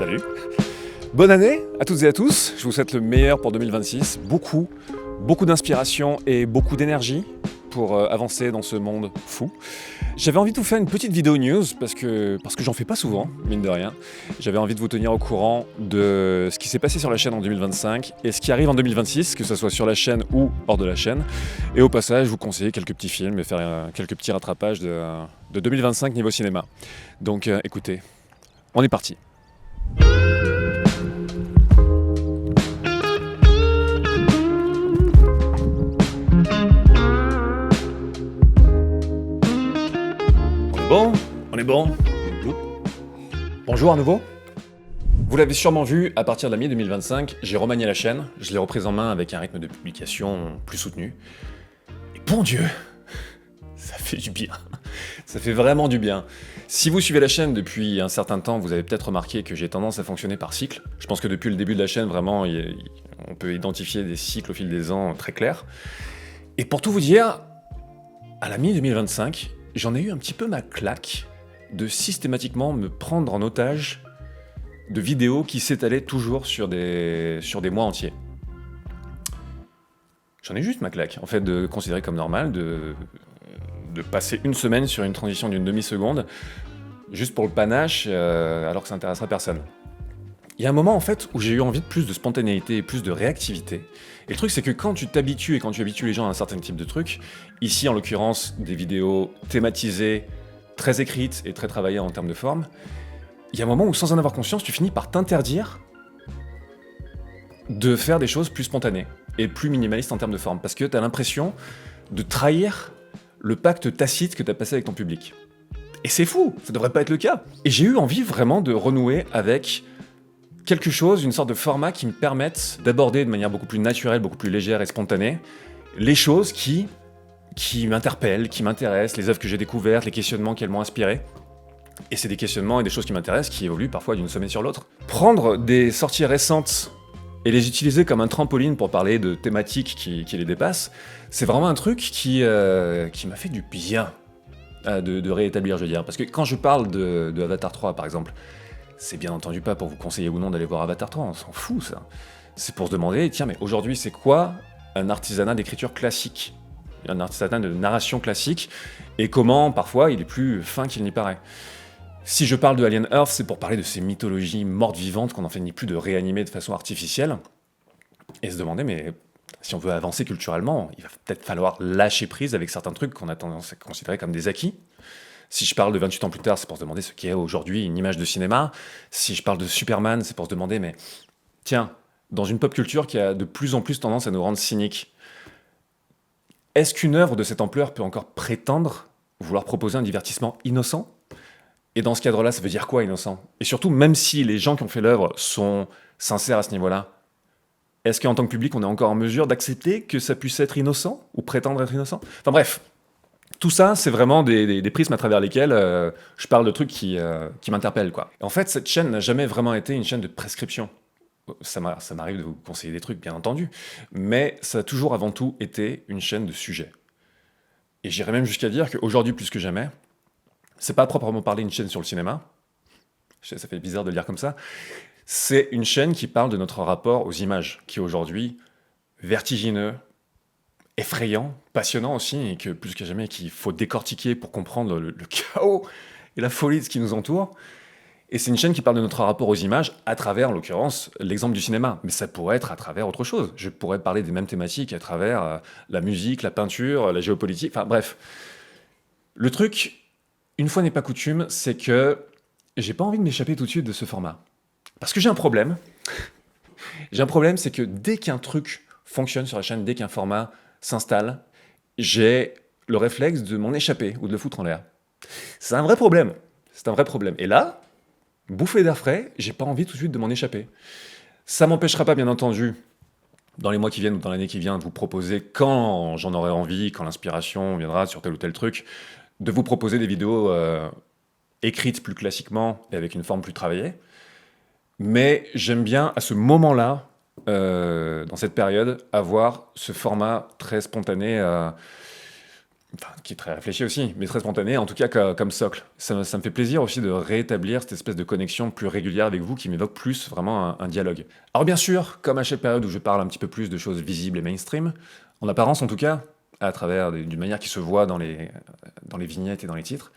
Salut. Bonne année à toutes et à tous. Je vous souhaite le meilleur pour 2026. Beaucoup d'inspiration et beaucoup d'énergie pour avancer dans ce monde fou. J'avais envie de vous faire une petite vidéo news parce que j'en fais pas souvent, mine de rien. J'avais envie de vous tenir au courant de ce qui s'est passé sur la chaîne en 2025 et ce qui arrive en 2026, que ce soit sur la chaîne ou hors de la chaîne. Et au passage, vous conseiller quelques petits films et faire quelques petits rattrapages de 2025 niveau cinéma. Donc écoutez, on est parti. On est bon. Bonjour à nouveau. Vous l'avez sûrement vu, à partir de la mi-2025, j'ai remanié la chaîne, je l'ai reprise en main avec un rythme de publication plus soutenu. Et bon Dieu, ça fait du bien. Ça fait vraiment du bien. Si vous suivez la chaîne depuis un certain temps, vous avez peut-être remarqué que j'ai tendance à fonctionner par cycle. Je pense que depuis le début de la chaîne, vraiment, on peut identifier des cycles au fil des ans très clairs. Et pour tout vous dire, à la mi-2025, j'en ai eu un petit peu ma claque de systématiquement me prendre en otage de vidéos qui s'étalaient toujours sur des mois entiers. J'en ai juste ma claque, en fait, de considérer comme normal, de passer une semaine sur une transition d'une demi-seconde, juste pour le panache, alors que ça n'intéressera personne. Il y a un moment, en fait, où j'ai eu envie de plus de spontanéité et plus de réactivité. Et le truc, c'est que quand tu t'habitues et quand tu habitues les gens à un certain type de trucs, ici, en l'occurrence, des vidéos thématisées, très écrites et très travaillées en termes de forme, il y a un moment où, sans en avoir conscience, tu finis par t'interdire de faire des choses plus spontanées et plus minimalistes en termes de forme. Parce que tu as l'impression de trahir le pacte tacite que tu as passé avec ton public. Et c'est fou, ça devrait pas être le cas. Et j'ai eu envie vraiment de renouer avec quelque chose, une sorte de format qui me permette d'aborder de manière beaucoup plus naturelle, beaucoup plus légère et spontanée, les choses qui m'interpellent, qui m'intéressent, les œuvres que j'ai découvertes, les questionnements qu'elles m'ont inspiré. Et c'est des questionnements et des choses qui m'intéressent qui évoluent parfois d'une semaine sur l'autre. Prendre des sorties récentes et les utiliser comme un trampoline pour parler de thématiques qui les dépassent, c'est vraiment un truc qui m'a fait du bien de réétablir, je veux dire. Parce que quand je parle de Avatar 3, par exemple, c'est bien entendu pas pour vous conseiller ou non d'aller voir Avatar 3, on s'en fout ça. C'est pour se demander, tiens, mais aujourd'hui, c'est quoi un artisanat d'écriture classique ? Un artisanat de narration classique, et comment, parfois, il est plus fin qu'il n'y paraît. Si je parle de Alien Earth, c'est pour parler de ces mythologies mortes vivantes qu'on n'en finit plus de réanimer de façon artificielle, et se demander, mais si on veut avancer culturellement, il va peut-être falloir lâcher prise avec certains trucs qu'on a tendance à considérer comme des acquis. Si je parle de 28 ans plus tard, c'est pour se demander ce qu'est aujourd'hui une image de cinéma. Si je parle de Superman, c'est pour se demander, mais tiens, dans une pop culture qui a de plus en plus tendance à nous rendre cyniques, est-ce qu'une œuvre de cette ampleur peut encore prétendre vouloir proposer un divertissement innocent ? Et dans ce cadre-là, ça veut dire quoi, innocent ? Et surtout, même si les gens qui ont fait l'œuvre sont sincères à ce niveau-là, est-ce qu'en tant que public, on est encore en mesure d'accepter que ça puisse être innocent ? Ou prétendre être innocent ? Enfin bref, tout ça, c'est vraiment des prismes à travers lesquels je parle de trucs qui m'interpellent, quoi. Et en fait, cette chaîne n'a jamais vraiment été une chaîne de prescription. Ça m'arrive de vous conseiller des trucs, bien entendu, mais ça a toujours avant tout été une chaîne de sujets. Et j'irais même jusqu'à dire qu'aujourd'hui, plus que jamais, c'est pas à proprement parler une chaîne sur le cinéma, ça fait bizarre de le dire comme ça, c'est une chaîne qui parle de notre rapport aux images, qui est aujourd'hui vertigineux, effrayant, passionnant aussi, et que plus que jamais qu'il faut décortiquer pour comprendre le chaos et la folie de ce qui nous entoure. Et c'est une chaîne qui parle de notre rapport aux images à travers, en l'occurrence, l'exemple du cinéma. Mais ça pourrait être à travers autre chose. Je pourrais parler des mêmes thématiques à travers la musique, la peinture, la géopolitique, enfin bref. Le truc, une fois n'est pas coutume, c'est que j'ai pas envie de m'échapper tout de suite de ce format. Parce que j'ai un problème. J'ai un problème, c'est que dès qu'un truc fonctionne sur la chaîne, dès qu'un format s'installe, j'ai le réflexe de m'en échapper ou de le foutre en l'air. C'est un vrai problème. C'est un vrai problème. Et là, bouffée d'air frais, j'ai pas envie tout de suite de m'en échapper. Ça m'empêchera pas, bien entendu, dans les mois qui viennent ou dans l'année qui vient, de vous proposer, quand j'en aurai envie, quand l'inspiration viendra sur tel ou tel truc, de vous proposer des vidéos écrites plus classiquement et avec une forme plus travaillée. Mais j'aime bien, à ce moment-là, dans cette période, avoir ce format très spontané enfin, qui est très réfléchi aussi, mais très spontané, en tout cas comme socle. Ça me fait plaisir aussi de rétablir cette espèce de connexion plus régulière avec vous qui m'évoque plus vraiment un dialogue. Alors bien sûr, comme à chaque période où je parle un petit peu plus de choses visibles et mainstream, en apparence en tout cas, à travers d'une manière qui se voit dans les vignettes et dans les titres,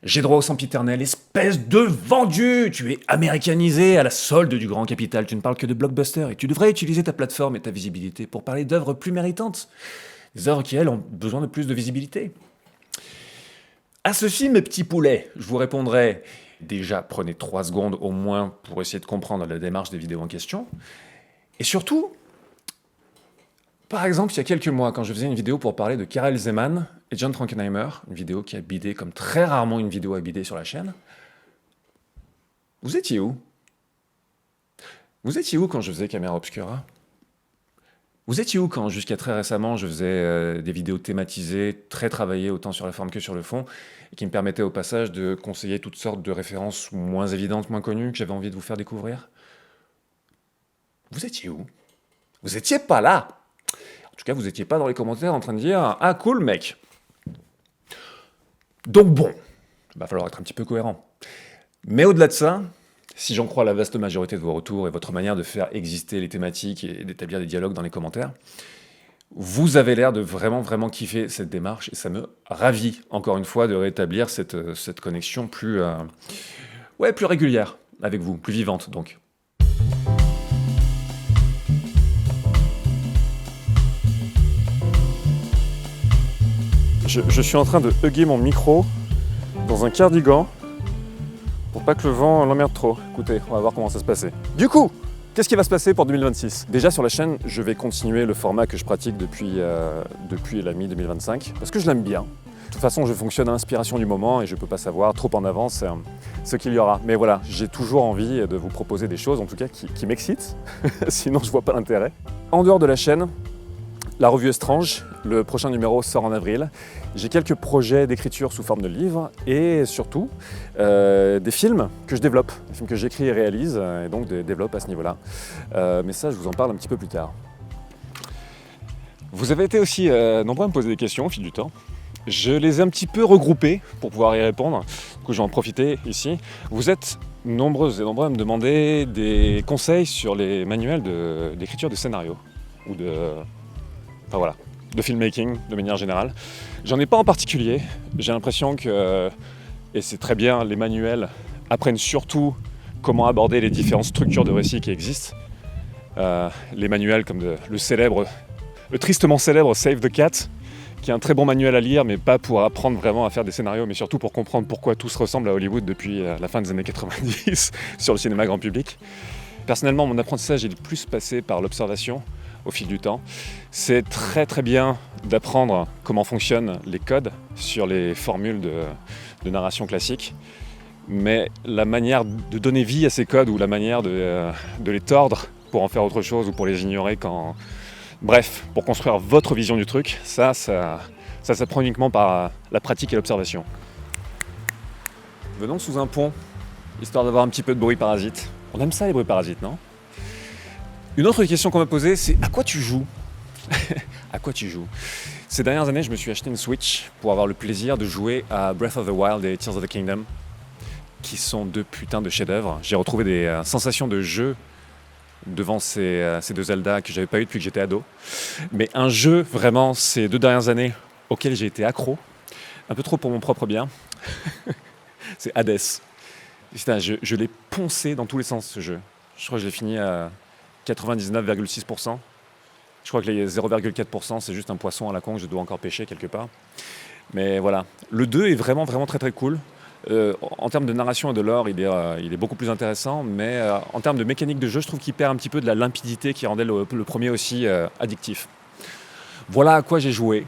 j'ai droit au sempiternel, espèce de vendu! Tu es américanisé à la solde du grand capital, tu ne parles que de blockbusters et tu devrais utiliser ta plateforme et ta visibilité pour parler d'œuvres plus méritantes. Des œuvres qui, elles, ont besoin de plus de visibilité. À ceci, mes petits poulets, je vous répondrai, déjà, prenez 3 secondes au moins pour essayer de comprendre la démarche des vidéos en question. Et surtout, par exemple, il y a quelques mois, quand je faisais une vidéo pour parler de Karel Zeman et John Frankenheimer, une vidéo qui a bidé comme très rarement une vidéo a bidé sur la chaîne, vous étiez où? Vous étiez où quand je faisais Caméra Obscura? Vous étiez où quand, jusqu'à très récemment, je faisais des vidéos thématisées, très travaillées autant sur la forme que sur le fond, et qui me permettaient au passage de conseiller toutes sortes de références moins évidentes, moins connues, que j'avais envie de vous faire découvrir? Vous étiez où? Vous étiez pas là! En tout cas, vous étiez pas dans les commentaires en train de dire « Ah cool mec !» Donc bon, il va falloir être un petit peu cohérent. Mais au-delà de ça, si j'en crois la vaste majorité de vos retours et votre manière de faire exister les thématiques et d'établir des dialogues dans les commentaires, vous avez l'air de vraiment, vraiment kiffer cette démarche et ça me ravit, encore une fois, de rétablir cette connexion plus régulière avec vous, plus vivante donc. Je suis en train de hugger mon micro dans un cardigan pour pas que le vent l'emmerde trop. Écoutez, on va voir comment ça se passait. Du coup, qu'est-ce qui va se passer pour 2026? Déjà sur la chaîne, je vais continuer le format que je pratique depuis la mi-2025, parce que je l'aime bien. De toute façon, je fonctionne à l'inspiration du moment et je peux pas savoir trop en avance ce qu'il y aura. Mais voilà, j'ai toujours envie de vous proposer des choses, en tout cas qui m'excitent, sinon je vois pas l'intérêt. En dehors de la chaîne, la revue Estrange, le prochain numéro sort en avril. J'ai quelques projets d'écriture sous forme de livres et surtout des films que je développe, des films que j'écris et réalise et donc développe à ce niveau-là. Mais ça, je vous en parle un petit peu plus tard. Vous avez été aussi nombreux à me poser des questions au fil du temps. Je les ai un petit peu regroupées pour pouvoir y répondre. Du coup, je vais en profiter ici. Vous êtes nombreuses et nombreux à me demander des conseils sur les manuels d'écriture de scénario ou de filmmaking de manière générale. J'en ai pas en particulier. J'ai l'impression que, et c'est très bien, les manuels apprennent surtout comment aborder les différentes structures de récits qui existent. Les manuels comme le tristement célèbre Save the Cat, qui est un très bon manuel à lire, mais pas pour apprendre vraiment à faire des scénarios, mais surtout pour comprendre pourquoi tout se ressemble à Hollywood depuis la fin des années 90 sur le cinéma grand public. Personnellement, mon apprentissage est le plus passé par l'observation au fil du temps. C'est très très bien d'apprendre comment fonctionnent les codes sur les formules de narration classique, mais la manière de donner vie à ces codes ou la manière de les tordre pour en faire autre chose ou pour les ignorer quand... Bref, pour construire votre vision du truc, ça s'apprend uniquement par la pratique et l'observation. Venons sous un pont, histoire d'avoir un petit peu de bruit parasite. On aime ça les bruits parasites, non ? Une autre question qu'on m'a posée, c'est à quoi tu joues? À quoi tu joues? Ces dernières années, je me suis acheté une Switch pour avoir le plaisir de jouer à Breath of the Wild et Tears of the Kingdom, qui sont 2 putains de chefs-d'œuvre. J'ai retrouvé des sensations de jeu devant ces 2 Zelda que j'avais pas eu depuis que j'étais ado. Mais un jeu, vraiment, ces 2 dernières années, auquel j'ai été accro, un peu trop pour mon propre bien, c'est Hades. Putain, je l'ai poncé dans tous les sens, ce jeu. Je crois que je l'ai fini à 99,6%. Je crois que les 0,4%, c'est juste un poisson à la con que je dois encore pêcher quelque part. Mais voilà. Le 2 est vraiment, vraiment très très cool. En termes de narration et de lore, il est beaucoup plus intéressant, mais en termes de mécanique de jeu, je trouve qu'il perd un petit peu de la limpidité qui rendait le premier aussi addictif. Voilà à quoi j'ai joué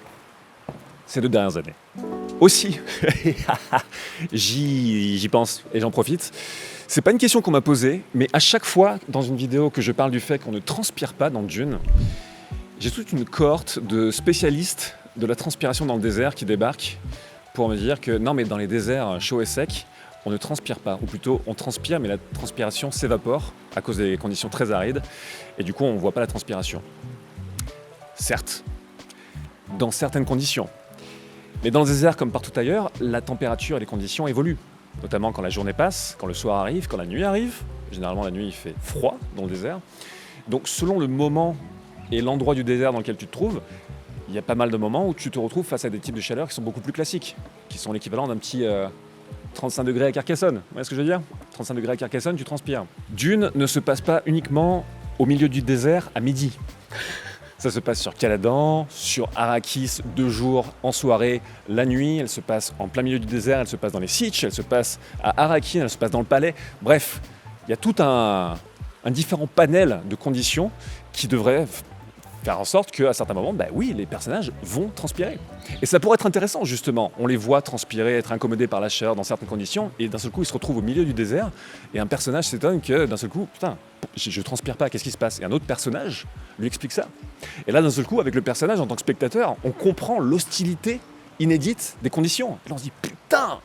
ces 2 dernières années. Aussi, j'y pense et j'en profite. C'est pas une question qu'on m'a posée, mais à chaque fois dans une vidéo que je parle du fait qu'on ne transpire pas dans Dune, j'ai toute une cohorte de spécialistes de la transpiration dans le désert qui débarquent pour me dire que non, mais dans les déserts chauds et secs, on ne transpire pas, ou plutôt on transpire, mais la transpiration s'évapore à cause des conditions très arides, et du coup on ne voit pas la transpiration. Certes, dans certaines conditions. Mais dans le désert, comme partout ailleurs, la température et les conditions évoluent. Notamment quand la journée passe, quand le soir arrive, quand la nuit arrive. Généralement, la nuit, il fait froid dans le désert. Donc, selon le moment et l'endroit du désert dans lequel tu te trouves, il y a pas mal de moments où tu te retrouves face à des types de chaleur qui sont beaucoup plus classiques, qui sont l'équivalent d'un petit 35 degrés à Carcassonne. Vous voyez ce que je veux dire ? 35 degrés à Carcassonne, tu transpires. Dune ne se passe pas uniquement au milieu du désert à midi. Ça se passe sur Caladan, sur Arrakis, 2 jours, en soirée, la nuit. Elle se passe en plein milieu du désert, elle se passe dans les Sitch, elle se passe à Arrakis, elle se passe dans le palais. Bref, il y a tout un différent panel de conditions qui devraient faire en sorte qu'à certains moments, oui, les personnages vont transpirer. Et ça pourrait être intéressant, justement. On les voit transpirer, être incommodés par la chaleur dans certaines conditions, et d'un seul coup, ils se retrouvent au milieu du désert, et un personnage s'étonne que, d'un seul coup, putain, je transpire pas, qu'est-ce qui se passe ? Et un autre personnage lui explique ça. Et là, d'un seul coup, avec le personnage, en tant que spectateur, on comprend l'hostilité inédite des conditions. Et là, on se dit, putain !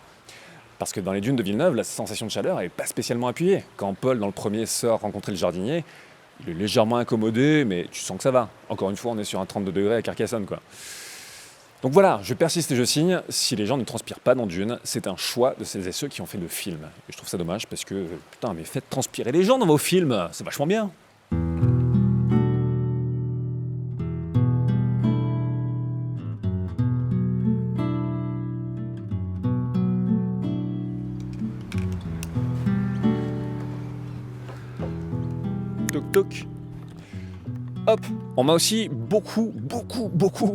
Parce que dans les dunes de Villeneuve, la sensation de chaleur n'est pas spécialement appuyée. Quand Paul, dans le premier, sort rencontrer le jardinier, il est légèrement incommodé, mais tu sens que ça va. Encore une fois, on est sur un 32 degrés à Carcassonne, quoi. Donc voilà, je persiste et je signe. Si les gens ne transpirent pas dans Dune, c'est un choix de celles et ceux qui ont fait le film. Et je trouve ça dommage parce que, putain, mais faites transpirer les gens dans vos films, c'est vachement bien. Toc toc. Hop, on m'a aussi beaucoup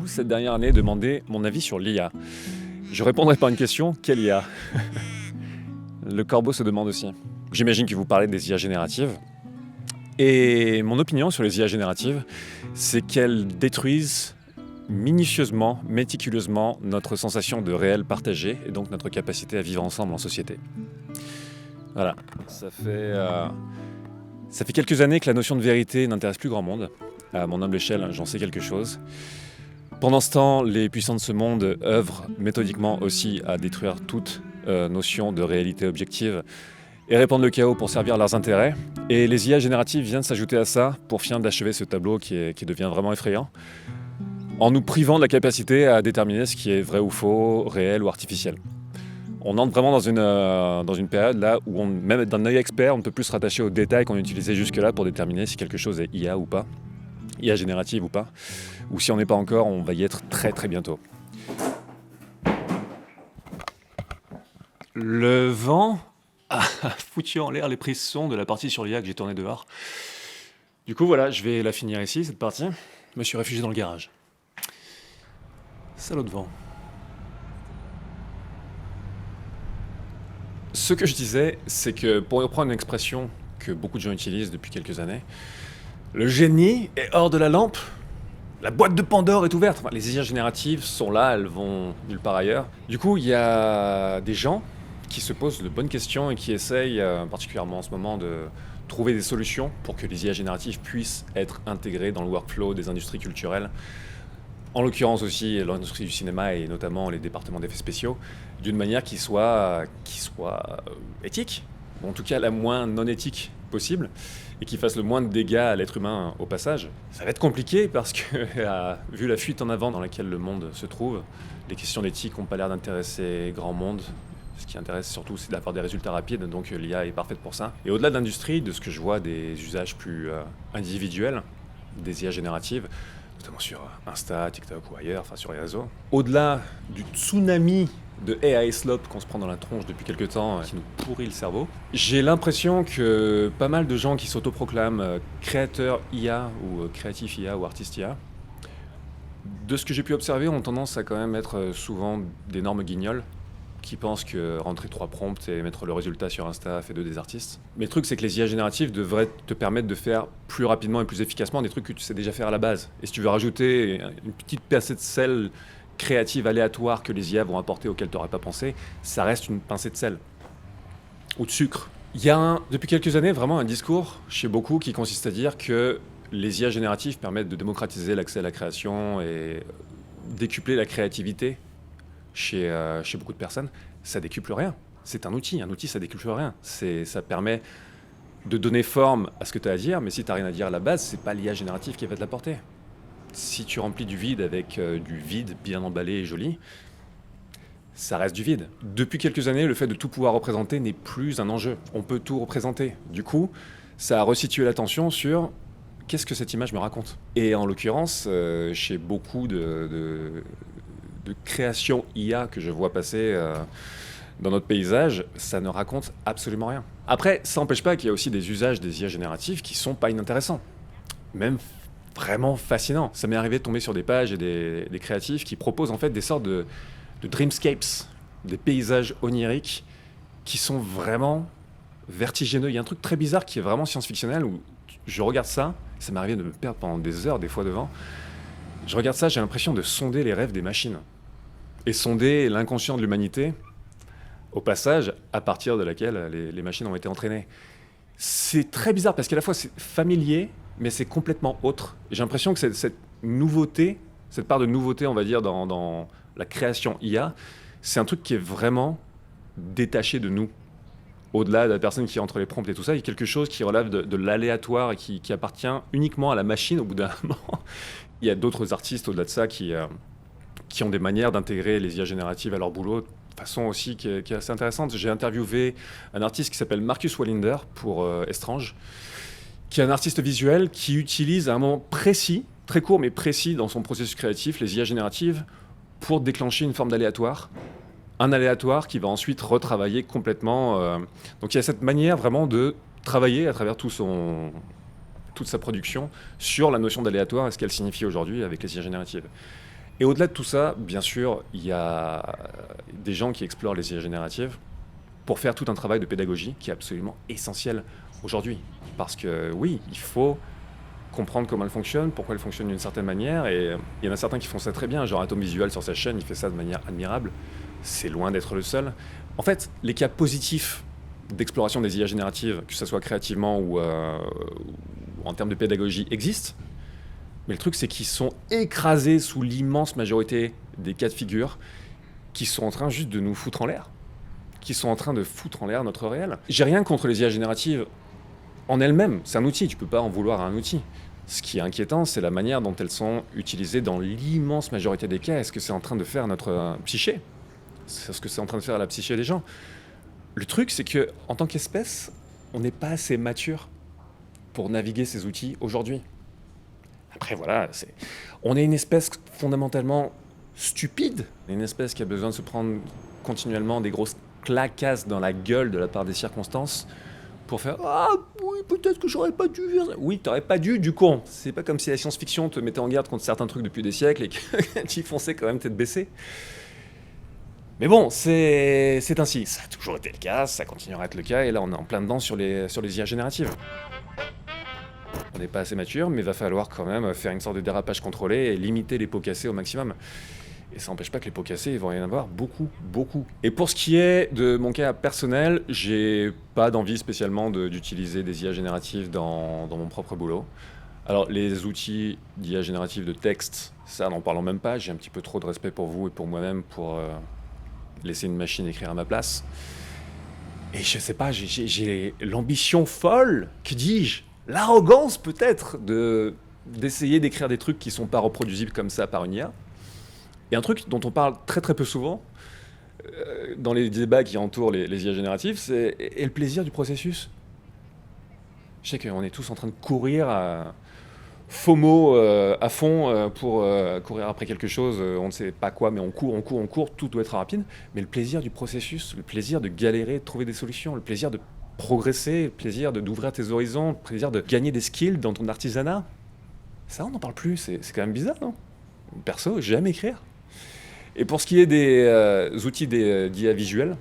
cette dernière année demandé mon avis sur l'IA. Je répondrai par une question, quelle IA ? Le corbeau se demande aussi. J'imagine que vous parlez des IA génératives. Et mon opinion sur les IA génératives, c'est qu'elles détruisent minutieusement, méticuleusement notre sensation de réel partagé et donc notre capacité à vivre ensemble en société. Voilà, ça fait quelques années que la notion de vérité n'intéresse plus grand monde. À mon humble échelle, j'en sais quelque chose. Pendant ce temps, les puissants de ce monde œuvrent méthodiquement aussi à détruire toute notion de réalité objective et répandent le chaos pour servir leurs intérêts. Et les IA génératives viennent s'ajouter à ça pour finir d'achever ce tableau qui devient vraiment effrayant, en nous privant de la capacité à déterminer ce qui est vrai ou faux, réel ou artificiel. On entre vraiment dans une période là où, même d'un œil expert, on ne peut plus se rattacher aux détails qu'on utilisait jusque-là pour déterminer si quelque chose est IA ou pas, IA générative ou pas, ou si on n'est pas encore, on va y être très très bientôt. Le vent a foutu en l'air les prises son de la partie sur l'IA que j'ai tournée dehors. Du coup voilà, je vais la finir ici, cette partie. Je me suis réfugié dans le garage. Salaud de vent. Ce que je disais, c'est que, pour reprendre une expression que beaucoup de gens utilisent depuis quelques années, le génie est hors de la lampe, la boîte de Pandore est ouverte. Enfin, les IA génératives sont là, elles vont nulle part ailleurs. Du coup, il y a des gens qui se posent de bonnes questions et qui essayent, particulièrement en ce moment, de trouver des solutions pour que les IA génératives puissent être intégrées dans le workflow des industries culturelles. En l'occurrence aussi l'industrie du cinéma et notamment les départements d'effets spéciaux, d'une manière qui soit éthique, ou en tout cas la moins non éthique possible, et qui fasse le moins de dégâts à l'être humain au passage. Ça va être compliqué parce que, vu la fuite en avant dans laquelle le monde se trouve, les questions d'éthique n'ont pas l'air d'intéresser grand monde. Ce qui intéresse surtout, c'est d'avoir des résultats rapides, donc l'IA est parfaite pour ça. Et au-delà de l'industrie, de ce que je vois des usages plus individuels, des IA génératives, notamment sur Insta, TikTok ou ailleurs, enfin sur les réseaux. Au-delà du tsunami de AI slop qu'on se prend dans la tronche depuis quelques temps, qui nous pourrit le cerveau, j'ai l'impression que pas mal de gens qui s'autoproclament créateurs IA ou créatifs IA ou artistes IA, de ce que j'ai pu observer, ont tendance à quand même être souvent d'énormes guignols qui pensent que rentrer 3 prompts et mettre le résultat sur Insta fait d'eux des artistes. Mais le truc, c'est que les IA génératives devraient te permettre de faire plus rapidement et plus efficacement des trucs que tu sais déjà faire à la base. Et si tu veux rajouter une petite pincée de sel créative aléatoire que les IA vont apporter auquel tu n'aurais pas pensé, ça reste une pincée de sel. Ou de sucre. Il y a depuis quelques années vraiment un discours chez beaucoup qui consiste à dire que les IA génératives permettent de démocratiser l'accès à la création et décupler la créativité chez beaucoup de personnes. Ça décuple rien. C'est un outil ça décuple rien. Ça permet de donner forme à ce que tu as à dire, mais si tu n'as rien à dire à la base, c'est pas l'IA générative qui va te l'apporter. Si tu remplis du vide avec du vide bien emballé et joli, ça reste du vide. Depuis quelques années, le fait de tout pouvoir représenter n'est plus un enjeu. On peut tout représenter. Du coup, ça a resitué l'attention sur qu'est-ce que cette image me raconte. Et en l'occurrence, chez beaucoup de créations IA que je vois passer dans notre paysage, ça ne raconte absolument rien. Après, ça n'empêche pas qu'il y a aussi des usages des IA génératives qui sont pas inintéressants. Même vraiment fascinants. Ça m'est arrivé de tomber sur des pages et des créatifs qui proposent en fait des sortes de dreamscapes, des paysages oniriques qui sont vraiment vertigineux. Il y a un truc très bizarre qui est vraiment science-fictionnel où je regarde ça, ça m'est arrivé de me perdre pendant des heures des fois devant. Je regarde ça, j'ai l'impression de sonder les rêves des machines et sonder l'inconscient de l'humanité au passage à partir de laquelle les machines ont été entraînées. C'est très bizarre parce qu'à la fois c'est familier mais c'est complètement autre. J'ai l'impression que cette nouveauté, cette part de nouveauté on va dire dans la création IA, c'est un truc qui est vraiment détaché de nous. Au-delà de la personne qui entre les prompts et tout ça, il y a quelque chose qui relève de l'aléatoire et qui appartient uniquement à la machine au bout d'un moment. Il y a d'autres artistes au-delà de ça qui ont des manières d'intégrer les IA génératives à leur boulot de façon aussi qui est assez intéressante. J'ai interviewé un artiste qui s'appelle Marcus Wallinder pour Estrange, qui est un artiste visuel qui utilise à un moment précis, très court mais précis dans son processus créatif, les IA génératives pour déclencher une forme d'aléatoire. Un aléatoire qui va ensuite retravailler complètement. Donc il y a cette manière vraiment de travailler à travers toute sa production sur la notion d'aléatoire et ce qu'elle signifie aujourd'hui avec les IA génératives. Et au-delà de tout ça, bien sûr, il y a des gens qui explorent les IA génératives pour faire tout un travail de pédagogie qui est absolument essentiel aujourd'hui. Parce que oui, il faut comprendre comment elle fonctionne, pourquoi elle fonctionne d'une certaine manière, et il y en a certains qui font ça très bien, genre Atom Visual sur sa chaîne, il fait ça de manière admirable. C'est loin d'être le seul. En fait, les cas positifs d'exploration des IA génératives, que ce soit créativement ou en termes de pédagogie, existent. Mais le truc, c'est qu'ils sont écrasés sous l'immense majorité des cas de figure qui sont en train juste de nous foutre en l'air. Qui sont en train de foutre en l'air notre réel. J'ai rien contre les IA génératives en elles-mêmes. C'est un outil, tu peux pas en vouloir à un outil. Ce qui est inquiétant, c'est la manière dont elles sont utilisées dans l'immense majorité des cas. Est-ce que c'est en train de faire notre psyché ? C'est ce que c'est en train de faire à la psyché des gens. Le truc, c'est que en tant qu'espèce, on n'est pas assez mature pour naviguer ces outils aujourd'hui. Après, voilà, on est une espèce fondamentalement stupide, une espèce qui a besoin de se prendre continuellement des grosses claquasses dans la gueule de la part des circonstances pour faire « Ah oui, peut-être que j'aurais pas dû faire ça. » Oui, t'aurais pas dû, du con. C'est pas comme si la science-fiction te mettait en garde contre certains trucs depuis des siècles et que tu fonçais quand même tête baissée. Mais bon, c'est ainsi. Ça a toujours été le cas, ça continuera à être le cas, et là on est en plein dedans sur les IA génératives. On n'est pas assez mature, mais il va falloir quand même faire une sorte de dérapage contrôlé et limiter les pots cassés au maximum. Et ça n'empêche pas que les pots cassés, il va y en avoir beaucoup, beaucoup. Et pour ce qui est de mon cas personnel, j'ai pas d'envie spécialement d'utiliser des IA génératives dans mon propre boulot. Alors les outils d'IA générative de texte, ça n'en parlons même pas, j'ai un petit peu trop de respect pour vous et pour moi-même pour laisser une machine écrire à ma place. Et je sais pas, j'ai l'ambition folle, que dis-je, l'arrogance peut-être d'essayer d'écrire des trucs qui sont pas reproduisibles comme ça par une IA. Et un truc dont on parle très très peu souvent dans les débats qui entourent les IA génératives, c'est et le plaisir du processus. Je sais qu'on est tous en train de courir à FOMO à fond pour courir après quelque chose, on ne sait pas quoi, mais on court, tout doit être rapide. Mais le plaisir du processus, le plaisir de galérer, de trouver des solutions, le plaisir de progresser, le plaisir d'ouvrir tes horizons, le plaisir de gagner des skills dans ton artisanat, ça on n'en parle plus, c'est quand même bizarre, non ? Perso, j'aime écrire. Et pour ce qui est des outils d'IA visuel,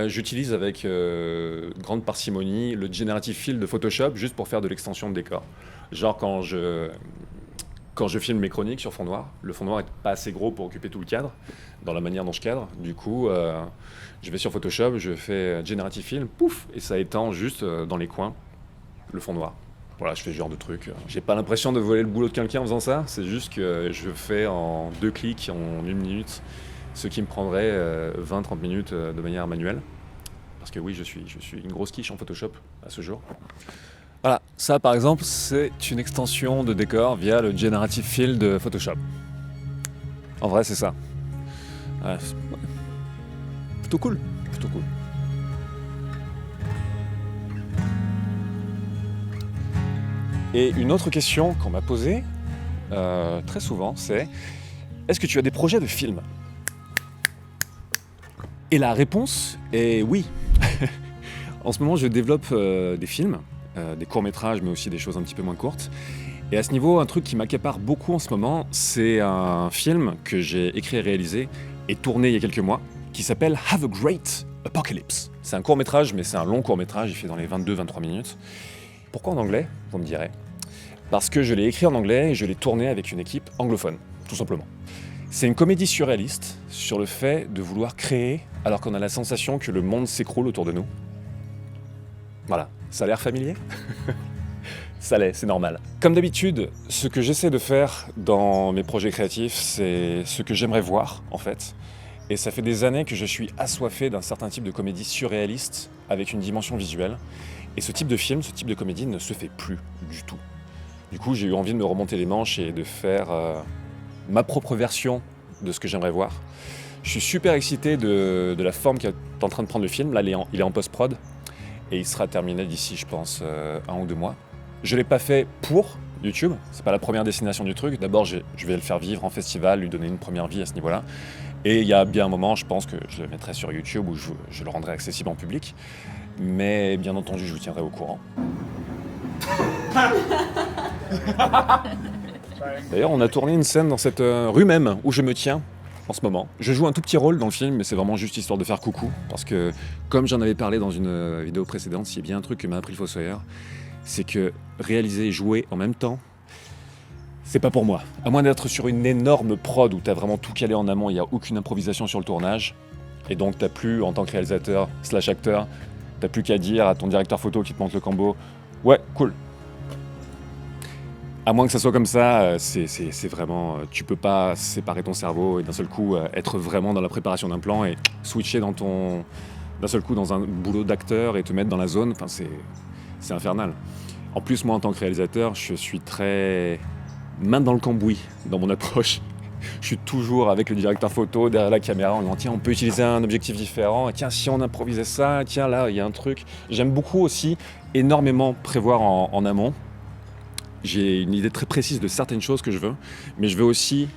j'utilise avec grande parcimonie le Generative Fill de Photoshop juste pour faire de l'extension de décor. Genre quand je filme mes chroniques sur fond noir, le fond noir est pas assez gros pour occuper tout le cadre, dans la manière dont je cadre. Du coup, je vais sur Photoshop, je fais Generative Fill, pouf, et ça étend juste dans les coins le fond noir. Voilà, je fais ce genre de truc. J'ai pas l'impression de voler le boulot de quelqu'un en faisant ça, c'est juste que je fais en 2 clics, en 1 minute, ce qui me prendrait 20-30 minutes de manière manuelle. Parce que oui, je suis une grosse quiche en Photoshop à ce jour. Voilà, ça par exemple, c'est une extension de décor via le Generative Fill de Photoshop. En vrai, c'est ça. Ouais, plutôt cool, plutôt cool. Et une autre question qu'on m'a posée très souvent, c'est est-ce que tu as des projets de films? Et la réponse est oui. En ce moment, je développe des films, des courts-métrages, mais aussi des choses un petit peu moins courtes. Et à ce niveau, un truc qui m'accapare beaucoup en ce moment, c'est un film que j'ai écrit et réalisé et tourné il y a quelques mois, qui s'appelle Have a Great Apocalypse. C'est un court-métrage, mais c'est un long court-métrage, il fait dans les 22-23 minutes. Pourquoi en anglais, vous me direz? Parce que je l'ai écrit en anglais et je l'ai tourné avec une équipe anglophone, tout simplement. C'est une comédie surréaliste sur le fait de vouloir créer alors qu'on a la sensation que le monde s'écroule autour de nous. Voilà, ça a l'air familier? Ça l'est, c'est normal. Comme d'habitude, ce que j'essaie de faire dans mes projets créatifs, c'est ce que j'aimerais voir, en fait. Et ça fait des années que je suis assoiffé d'un certain type de comédie surréaliste avec une dimension visuelle. Et ce type de film, ce type de comédie ne se fait plus du tout. Du coup, j'ai eu envie de me remonter les manches et de faire ma propre version de ce que j'aimerais voir. Je suis super excité de la forme qu'est en train de prendre le film. Là, il est en post-prod et il sera terminé d'ici, je pense, 1 ou 2 mois. Je ne l'ai pas fait pour YouTube, c'est pas la première destination du truc. D'abord, je vais le faire vivre en festival, lui donner une première vie à ce niveau-là. Et il y a bien un moment, je pense que je le mettrai sur YouTube ou je le rendrai accessible en public. Mais bien entendu, je vous tiendrai au courant. D'ailleurs, on a tourné une scène dans cette rue même où je me tiens en ce moment. Je joue un tout petit rôle dans le film, mais c'est vraiment juste histoire de faire coucou. Parce que, comme j'en avais parlé dans une vidéo précédente, s'il y a bien un truc que m'a appris le Fossoyeur, c'est que réaliser et jouer en même temps, c'est pas pour moi. À moins d'être sur une énorme prod où t'as vraiment tout calé en amont, il n'y a aucune improvisation sur le tournage, et donc t'as plus, en tant que réalisateur / acteur, t'as plus qu'à dire à ton directeur photo qui te montre le combo, ouais, cool. À moins que ça soit comme ça, c'est vraiment... Tu peux pas séparer ton cerveau et d'un seul coup être vraiment dans la préparation d'un plan et switcher d'un seul coup dans un boulot d'acteur et te mettre dans la zone, enfin c'est infernal. En plus, moi, en tant que réalisateur, je suis très main dans le cambouis dans mon approche. Je suis toujours avec le directeur photo derrière la caméra en disant tiens, on peut utiliser un objectif différent, tiens, si on improvisait ça, tiens, là, il y a un truc. J'aime beaucoup aussi énormément prévoir en amont. J'ai une idée très précise de certaines choses que je veux, mais je veux aussi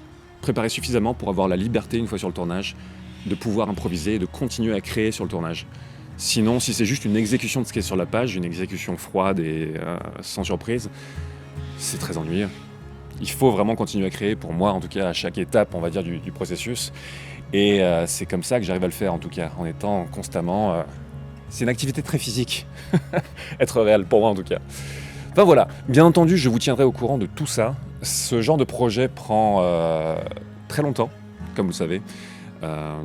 préparer suffisamment pour avoir la liberté, une fois sur le tournage, de pouvoir improviser et de continuer à créer sur le tournage. Sinon, si c'est juste une exécution de ce qui est sur la page, une exécution froide et sans surprise, c'est très ennuyeux. Il faut vraiment continuer à créer, pour moi en tout cas, à chaque étape, on va dire, du processus. Et c'est comme ça que j'arrive à le faire en tout cas, en étant constamment... C'est une activité très physique, être réel, pour moi en tout cas. Enfin voilà, bien entendu, je vous tiendrai au courant de tout ça. Ce genre de projet prend très longtemps, comme vous le savez.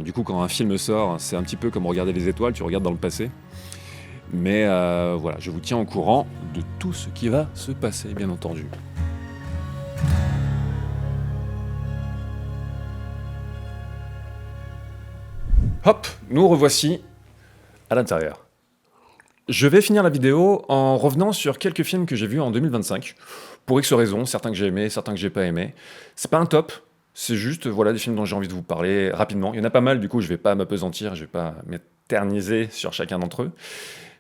Du coup, quand un film sort, c'est un petit peu comme regarder les étoiles, tu regardes dans le passé. Mais voilà, je vous tiens au courant de tout ce qui va se passer, bien entendu. Hop, nous revoici à l'intérieur. Je vais finir la vidéo en revenant sur quelques films que j'ai vus en 2025. Pour X raisons, certains que j'ai aimés, certains que j'ai pas aimés. C'est pas un top, c'est juste voilà, des films dont j'ai envie de vous parler rapidement. Il y en a pas mal, du coup je vais pas m'apesantir, je vais pas m'éterniser sur chacun d'entre eux.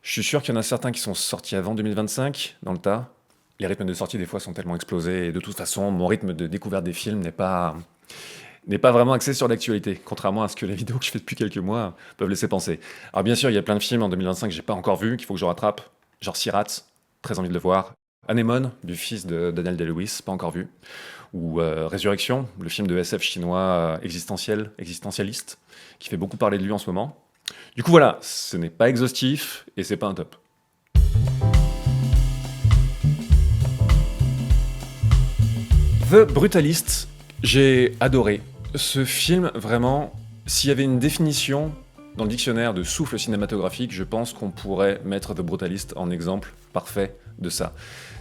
Je suis sûr qu'il y en a certains qui sont sortis avant 2025, dans le tas. Les rythmes de sortie des fois sont tellement explosés, et de toute façon, mon rythme de découverte des films n'est pas vraiment axé sur l'actualité, contrairement à ce que les vidéos que je fais depuis quelques mois peuvent laisser penser. Alors bien sûr, il y a plein de films en 2025 que j'ai pas encore vus, qu'il faut que je rattrape, genre Sirat, très envie de le voir. Anémone, du fils de Daniel Day-Lewis, pas encore vu. Ou Résurrection, le film de SF chinois existentialiste, qui fait beaucoup parler de lui en ce moment. Du coup voilà, ce n'est pas exhaustif et c'est pas un top. The Brutalist, j'ai adoré. Ce film, vraiment, s'il y avait une définition dans le dictionnaire de souffle cinématographique, je pense qu'on pourrait mettre The Brutalist en exemple parfait de ça.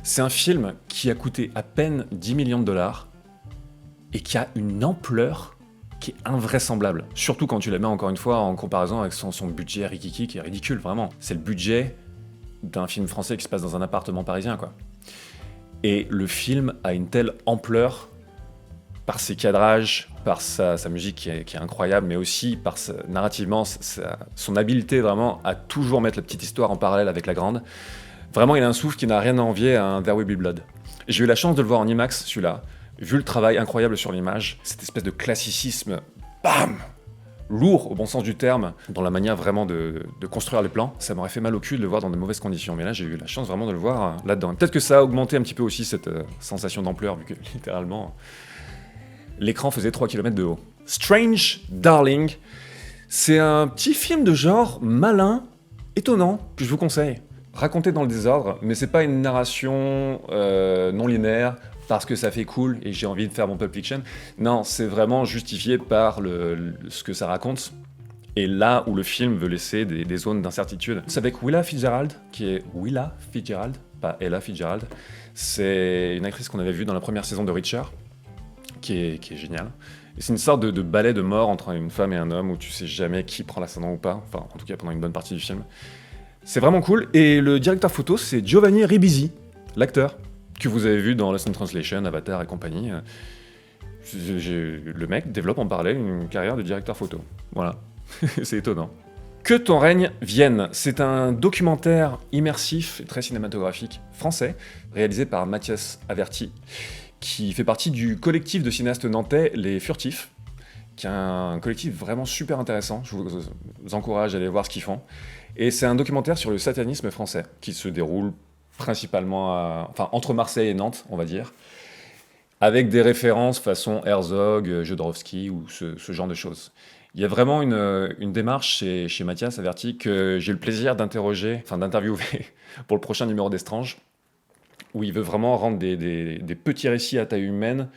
C'est un film qui a coûté à peine 10 millions de dollars et qui a une ampleur qui est invraisemblable. Surtout quand tu la mets encore une fois en comparaison avec son budget rikiki qui est ridicule, vraiment. C'est le budget d'un film français qui se passe dans un appartement parisien, quoi. Et le film a une telle ampleur par ses cadrages, par sa musique qui est incroyable, mais aussi par narrativement son habileté vraiment à toujours mettre la petite histoire en parallèle avec la grande. Vraiment, il a un souffle qui n'a rien à envier à un There Will Be Blood. J'ai eu la chance de le voir en IMAX, celui-là. Vu le travail incroyable sur l'image, cette espèce de classicisme, bam, lourd au bon sens du terme, dans la manière vraiment de construire les plans, ça m'aurait fait mal au cul de le voir dans de mauvaises conditions. Mais là, j'ai eu la chance vraiment de le voir là-dedans. Peut-être que ça a augmenté un petit peu aussi cette sensation d'ampleur, vu que littéralement, l'écran faisait 3 km de haut. Strange Darling, c'est un petit film de genre malin, étonnant, que je vous conseille. Raconté dans le désordre, mais c'est pas une narration non linéaire parce que ça fait cool et j'ai envie de faire mon Pulp Fiction. Non, c'est vraiment justifié par ce que ça raconte et là où le film veut laisser des zones d'incertitude. C'est avec Willa Fitzgerald, qui est Willa Fitzgerald, pas Ella Fitzgerald. C'est une actrice qu'on avait vue dans la première saison de Reacher, qui est géniale. Et c'est une sorte de ballet de mort entre une femme et un homme où tu sais jamais qui prend l'ascendant ou pas, enfin en tout cas pendant une bonne partie du film. C'est vraiment cool, et le directeur photo, c'est Giovanni Ribisi, l'acteur, que vous avez vu dans Lost in Translation, Avatar et compagnie. Le mec développe en parallèle une carrière de directeur photo. Voilà, c'est étonnant. Que ton règne vienne, c'est un documentaire immersif et très cinématographique français, réalisé par Mathias Averti, qui fait partie du collectif de cinéastes nantais Les Furtifs, qui est un collectif vraiment super intéressant. Je vous encourage à aller voir ce qu'ils font. Et c'est un documentaire sur le satanisme français, qui se déroule principalement entre Marseille et Nantes, on va dire, avec des références façon Herzog, Jodorowsky ou ce genre de choses. Il y a vraiment une démarche chez Mathias Averti que j'ai eu le plaisir d'interviewer pour le prochain numéro d'Estrange, où il veut vraiment rendre des petits récits à taille humaine,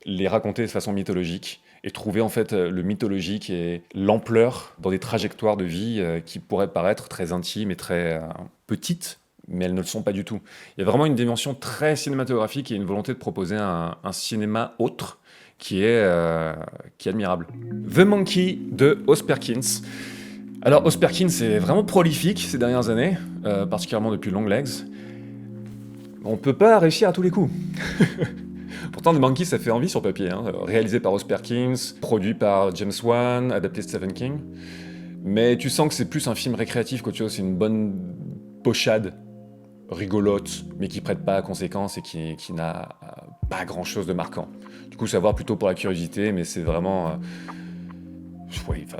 les raconter de façon mythologique, et trouver en fait le mythologique et l'ampleur dans des trajectoires de vie qui pourraient paraître très intimes et très petites, mais elles ne le sont pas du tout. Il y a vraiment une dimension très cinématographique et une volonté de proposer un cinéma autre qui est admirable. The Monkey de Os Perkins. Alors Os Perkins est vraiment prolifique ces dernières années, particulièrement depuis Long Legs. On peut pas réussir à tous les coups. Pourtant, The Monkey, ça fait envie sur papier. Hein. Réalisé par Os Perkins, produit par James Wan, adapté de Stephen King. Mais tu sens que c'est plus un film récréatif qu'autre chose. C'est une bonne pochade rigolote, mais qui prête pas à conséquence et qui n'a pas grand-chose de marquant. Du coup, ça va voir plutôt pour la curiosité, mais c'est vraiment...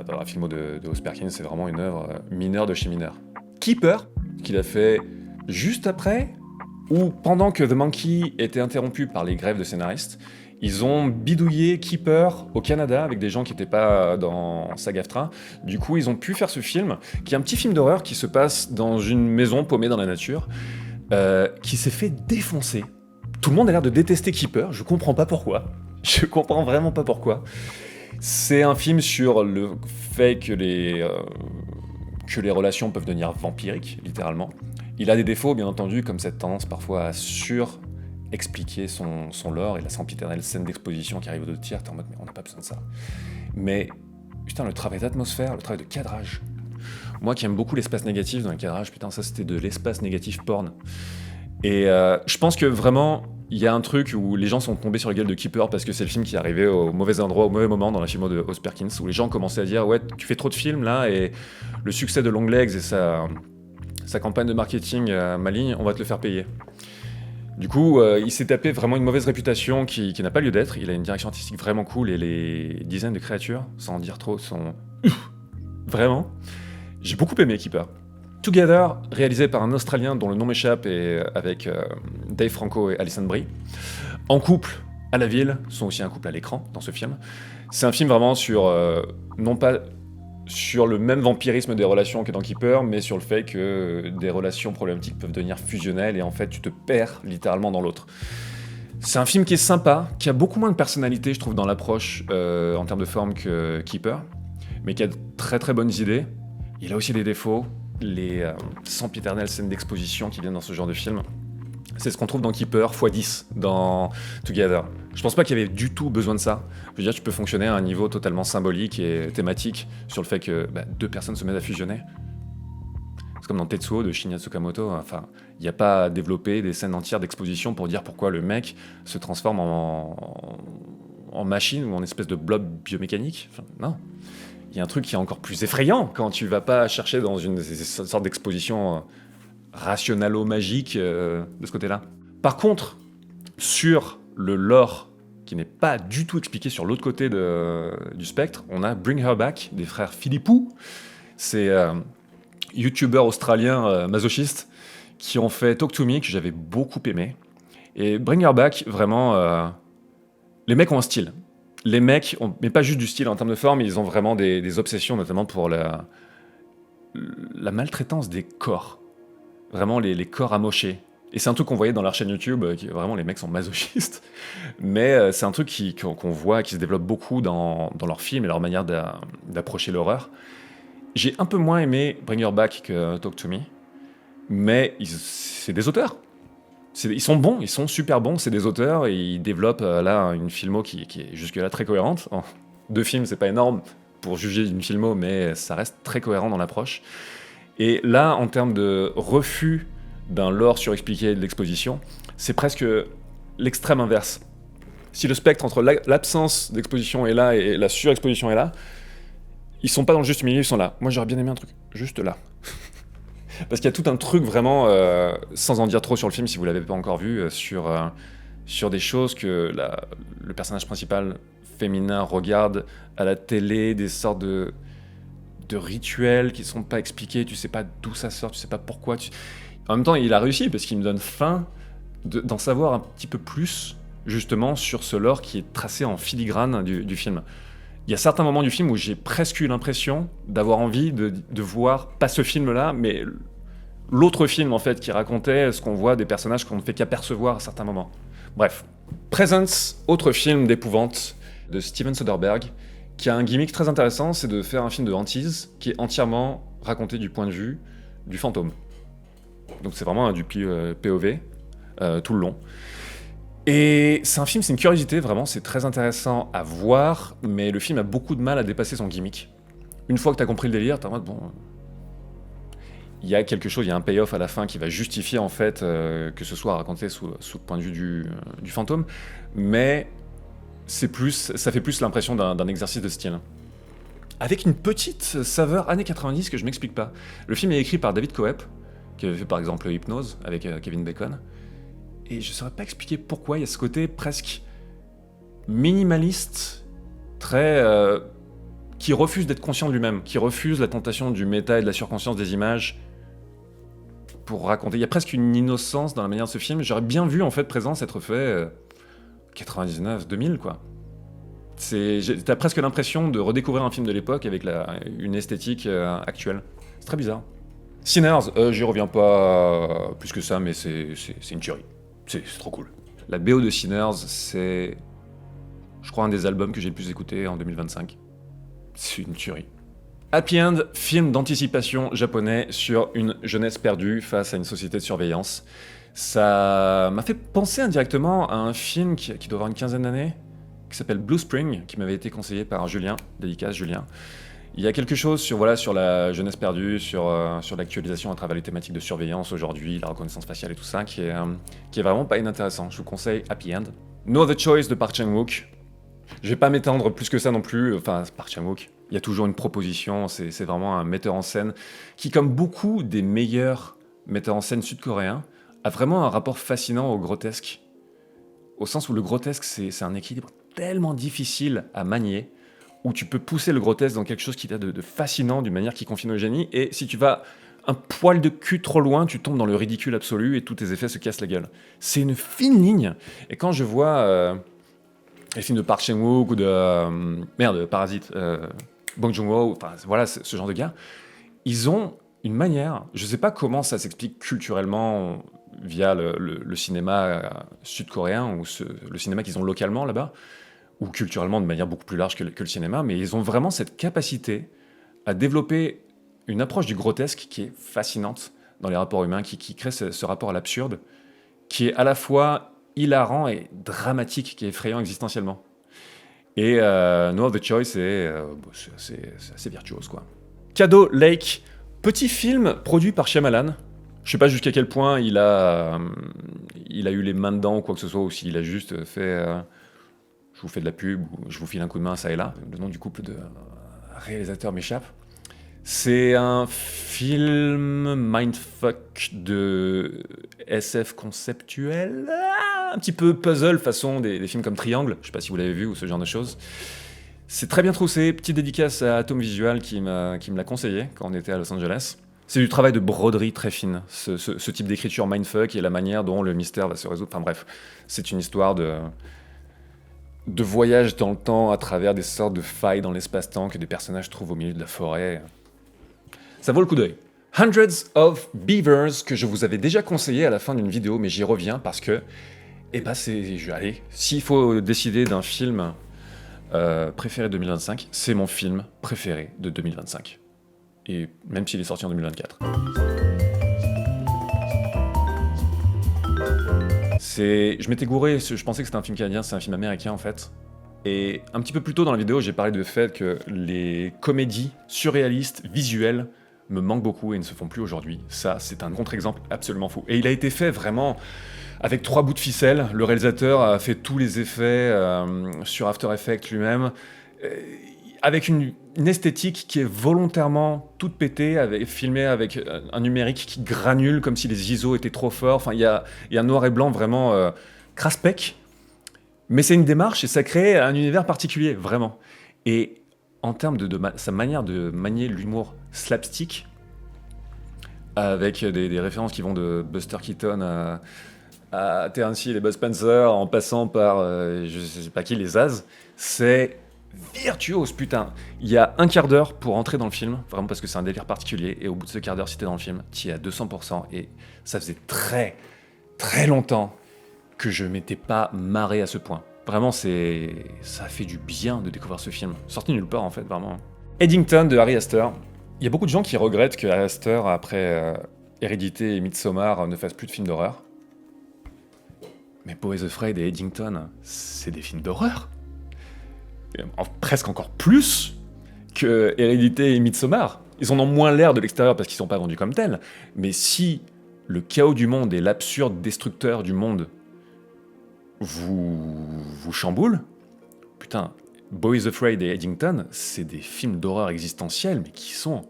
dans la filmo de Os Perkins, c'est vraiment une œuvre mineure de chez mineur. Keeper, qu'il a fait juste après... où pendant que The Monkey était interrompu par les grèves de scénaristes, ils ont bidouillé Keeper au Canada avec des gens qui n'étaient pas dans SAG-AFTRA. Du coup, ils ont pu faire ce film, qui est un petit film d'horreur qui se passe dans une maison paumée dans la nature, qui s'est fait défoncer. Tout le monde a l'air de détester Keeper, je comprends pas pourquoi. Je comprends vraiment pas pourquoi. C'est un film sur le fait que les relations peuvent devenir vampiriques, littéralement. Il a des défauts, bien entendu, comme cette tendance parfois à sur-expliquer son lore et la sempiternelle scène d'exposition qui arrive au 2 tiers, t'es en mode, mais on n'a pas besoin de ça. Mais, putain, le travail d'atmosphère, le travail de cadrage. Moi qui aime beaucoup l'espace négatif dans le cadrage, putain, ça c'était de l'espace négatif porn. Et je pense que vraiment, il y a un truc où les gens sont tombés sur la gueule de Keeper parce que c'est le film qui est arrivé au mauvais endroit, au mauvais moment dans la filmo de Os Perkins, où les gens commençaient à dire, ouais, tu fais trop de films là, et le succès de Long Legs et sa campagne de marketing maligne, on va te le faire payer. Du coup, il s'est tapé vraiment une mauvaise réputation qui n'a pas lieu d'être. Il a une direction artistique vraiment cool et les designs de créatures, sans en dire trop, sont... Vraiment. J'ai beaucoup aimé Keeper. Together, réalisé par un Australien dont le nom m'échappe, et avec Dave Franco et Alison Brie. En couple à la ville, sont aussi un couple à l'écran dans ce film. C'est un film vraiment sur, non pas sur le même vampirisme des relations que dans Keeper, mais sur le fait que des relations problématiques peuvent devenir fusionnelles et en fait tu te perds littéralement dans l'autre. C'est un film qui est sympa, qui a beaucoup moins de personnalité, je trouve, dans l'approche en termes de forme que Keeper, mais qui a de très très bonnes idées. Il a aussi des défauts, les sempiternelles scènes d'exposition qui viennent dans ce genre de film. C'est ce qu'on trouve dans Keeper x10 dans Together. Je pense pas qu'il y avait du tout besoin de ça. Je veux dire, tu peux fonctionner à un niveau totalement symbolique et thématique sur le fait que deux personnes se mettent à fusionner. C'est comme dans Tetsuo de Shinya Tsukamoto. Enfin, il n'y a pas à développer des scènes entières d'exposition pour dire pourquoi le mec se transforme en en machine ou en espèce de blob biomécanique. Enfin, non. Il y a un truc qui est encore plus effrayant quand tu vas pas chercher dans une sorte d'exposition rationalo-magique de ce côté-là. Par contre, sur le lore qui n'est pas du tout expliqué sur l'autre côté du spectre, on a Bring Her Back des frères Philippou. C'est youtubeurs australiens masochistes qui ont fait Talk to Me, que j'avais beaucoup aimé. Et Bring Her Back, vraiment, les mecs ont un style. Les mecs, mais pas juste du style en termes de forme, ils ont vraiment des obsessions, notamment pour la maltraitance des corps. Vraiment, les corps amochés. Et c'est un truc qu'on voyait dans leur chaîne YouTube, vraiment les mecs sont masochistes. Mais c'est un truc qu'on voit, qui se développe beaucoup dans leurs films et leur manière d'approcher l'horreur. J'ai un peu moins aimé Bring Her Back que Talk to Me, mais c'est des auteurs. Ils sont bons, ils sont super bons, c'est des auteurs, et ils développent là une filmo qui est jusque-là très cohérente. 2 films, c'est pas énorme pour juger une filmo, mais ça reste très cohérent dans l'approche. Et là, en termes de refus d'un lore surexpliqué et de l'exposition, c'est presque l'extrême inverse. Si le spectre entre l'absence d'exposition est là et la surexposition est là, ils sont pas dans le juste milieu, ils sont là. Moi, j'aurais bien aimé un truc juste là. Parce qu'il y a tout un truc vraiment, sans en dire trop sur le film, si vous l'avez pas encore vu, sur des choses que le personnage principal féminin regarde à la télé, des sortes de rituels qui sont pas expliqués, tu sais pas d'où ça sort, tu sais pas pourquoi. En même temps, il a réussi parce qu'il me donne faim d'en savoir un petit peu plus, justement, sur ce lore qui est tracé en filigrane du film. Il y a certains moments du film où j'ai presque eu l'impression d'avoir envie de voir, pas ce film-là, mais l'autre film, en fait, qui racontait ce qu'on voit des personnages qu'on ne fait qu'apercevoir à certains moments. Bref. Presence, autre film d'épouvante de Steven Soderbergh, qui a un gimmick très intéressant, c'est de faire un film de hantise qui est entièrement raconté du point de vue du fantôme. Donc c'est vraiment du POV tout le long. Et c'est un film, c'est une curiosité, vraiment, c'est très intéressant à voir, mais le film a beaucoup de mal à dépasser son gimmick. Une fois que t'as compris le délire, t'es en mode, bon... Il y a quelque chose, il y a un payoff à la fin qui va justifier, en fait, que ce soit raconté sous le point de vue du fantôme, mais ça fait plus l'impression d'un exercice de style. Avec une petite saveur années 90 que je m'explique pas. Le film est écrit par David Coep, qui avait fait par exemple Hypnose avec Kevin Bacon. Et je ne saurais pas expliquer pourquoi il y a ce côté presque minimaliste, très qui refuse d'être conscient de lui-même, qui refuse la tentation du méta et de la surconscience des images pour raconter. Il y a presque une innocence dans la manière de ce film. J'aurais bien vu en fait Présence être fait 99, 2000 quoi. T'as presque l'impression de redécouvrir un film de l'époque avec une esthétique actuelle. C'est très bizarre. Sinners, j'y reviens pas plus que ça, mais c'est une tuerie. C'est trop cool. La BO de Sinners, c'est, je crois, un des albums que j'ai le plus écouté en 2025. C'est une tuerie. Happy End, film d'anticipation japonais sur une jeunesse perdue face à une société de surveillance. Ça m'a fait penser indirectement à un film qui doit avoir une quinzaine d'années, qui s'appelle Blue Spring, qui m'avait été conseillé par Julien, dédicace Julien. Il y a quelque chose sur la jeunesse perdue, sur l'actualisation à travers les thématiques de surveillance aujourd'hui, la reconnaissance faciale et tout ça, qui est vraiment pas inintéressant. Je vous conseille Happy End. No Other Choice de Park Chan-wook. Je vais pas m'étendre plus que ça non plus, enfin Park Chan-wook, il y a toujours une proposition, c'est vraiment un metteur en scène qui, comme beaucoup des meilleurs metteurs en scène sud-coréens, a vraiment un rapport fascinant au grotesque. Au sens où le grotesque, c'est un équilibre tellement difficile à manier, où tu peux pousser le grotesque dans quelque chose qui t'a de fascinant, d'une manière qui confine au génie, et si tu vas un poil de cul trop loin, tu tombes dans le ridicule absolu et tous tes effets se cassent la gueule. C'est une fine ligne, et quand je vois les films de Park Chan-wook ou de Parasite, Bong Joon-ho, enfin voilà, ce genre de gars, ils ont une manière, je sais pas comment ça s'explique culturellement via le cinéma sud-coréen ou le cinéma qu'ils ont localement là-bas, ou culturellement de manière beaucoup plus large que le cinéma, mais ils ont vraiment cette capacité à développer une approche du grotesque qui est fascinante dans les rapports humains, qui crée ce rapport à l'absurde, qui est à la fois hilarant et dramatique, qui est effrayant existentiellement. Et No Other Choice, c'est assez virtuose, quoi. Cadeau Lake, petit film produit par Shyamalan. Je sais pas jusqu'à quel point il a eu les mains dedans ou quoi que ce soit, ou s'il a juste fait... je vous fais de la pub ou je vous file un coup de main ça et là. Le nom du couple de réalisateurs m'échappe. C'est un film mindfuck de SF conceptuel, un petit peu puzzle façon des films comme Triangle, je sais pas si vous l'avez vu ou ce genre de choses. C'est très bien troussé, petite dédicace à Atom Visual qui me l'a conseillé quand on était à Los Angeles. C'est du travail de broderie très fine, ce type d'écriture mindfuck et la manière dont le mystère va se résoudre. Enfin bref, c'est une histoire de voyage dans le temps à travers des sortes de failles dans l'espace-temps que des personnages trouvent au milieu de la forêt. Ça vaut le coup d'œil. Hundreds of Beavers, que je vous avais déjà conseillé à la fin d'une vidéo, mais j'y reviens parce que, allez, s'il faut décider d'un film préféré de 2025, c'est mon film préféré de 2025. Et même s'il est sorti en 2024. Je m'étais gouré, je pensais que c'était un film canadien, c'est un film américain en fait. Et un petit peu plus tôt dans la vidéo, j'ai parlé du fait que les comédies surréalistes, visuelles, me manquent beaucoup et ne se font plus aujourd'hui. Ça, c'est un contre-exemple absolument fou. Et il a été fait vraiment avec 3 bouts de ficelle. Le réalisateur a fait tous les effets sur After Effects lui-même, avec une esthétique qui est volontairement toute pétée, filmée avec un numérique qui granule comme si les ISO étaient trop forts. Enfin, il y a un noir et blanc vraiment craspec. Mais c'est une démarche et ça crée un univers particulier, vraiment. Et en termes de sa manière de manier l'humour slapstick, avec des références qui vont de Buster Keaton à Terence Hill et Bud Spencer, en passant par, je sais pas qui, les Zaz, c'est virtuose, putain. Il y a un quart d'heure pour entrer dans le film, vraiment parce que c'est un délire particulier, et au bout de ce quart d'heure, si t'es dans le film, t'y es à 200%, et ça faisait très, très longtemps que je m'étais pas marré à ce point. Vraiment, ça fait du bien de découvrir ce film. Sorti nulle part, en fait, vraiment. Eddington de Ari Aster. Il y a beaucoup de gens qui regrettent que Ari Aster, après Hérédité et Midsommar, ne fasse plus de films d'horreur. Mais Boys Afraid et Eddington, c'est des films d'horreur. Presque encore plus que Hérédité et Midsommar. Ils en ont moins l'air de l'extérieur parce qu'ils sont pas vendus comme tels. Mais si le chaos du monde et l'absurde destructeur du monde vous chamboule, putain, Boys Afraid et Eddington, c'est des films d'horreur existentielle, mais qui sont...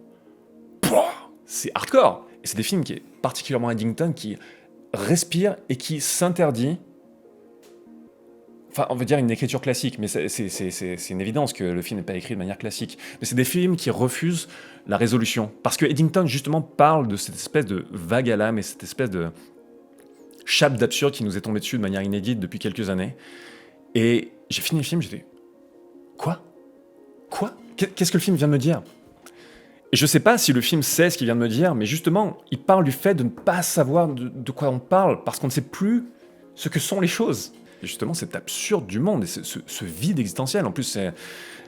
c'est hardcore. Et c'est des films qui, particulièrement Eddington, qui respire et qui s'interdit... Enfin, on veut dire une écriture classique, mais c'est une évidence que le film n'est pas écrit de manière classique. Mais c'est des films qui refusent la résolution. Parce que Eddington, justement, parle de cette espèce de vague à l'âme et cette espèce de chape d'absurde qui nous est tombée dessus de manière inédite depuis quelques années. Et j'ai fini le film, j'ai fait... Quoi ? Qu'est-ce que le film vient de me dire ? Et je sais pas si le film sait ce qu'il vient de me dire, mais justement, il parle du fait de ne pas savoir de quoi on parle, parce qu'on ne sait plus ce que sont les choses. Et justement, cet absurde du monde, et ce vide existentiel. En plus,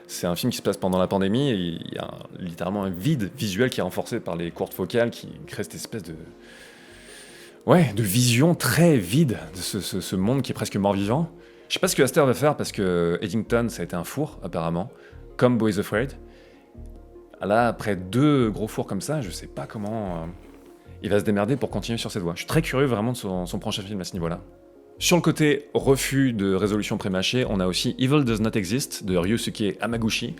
c'est un film qui se passe pendant la pandémie, et il y a littéralement un vide visuel qui est renforcé par les courtes focales, qui crée cette espèce de vision très vide de ce monde qui est presque mort-vivant. Je sais pas ce que Aster va faire, parce que Eddington, ça a été un four, apparemment, comme Boys Afraid. Là, après 2 gros fours comme ça, je sais pas comment il va se démerder pour continuer sur cette voie. Je suis très curieux vraiment de son prochain film à ce niveau-là. Sur le côté refus de résolution prémâchée, on a aussi Evil Does Not Exist de Ryusuke Hamaguchi.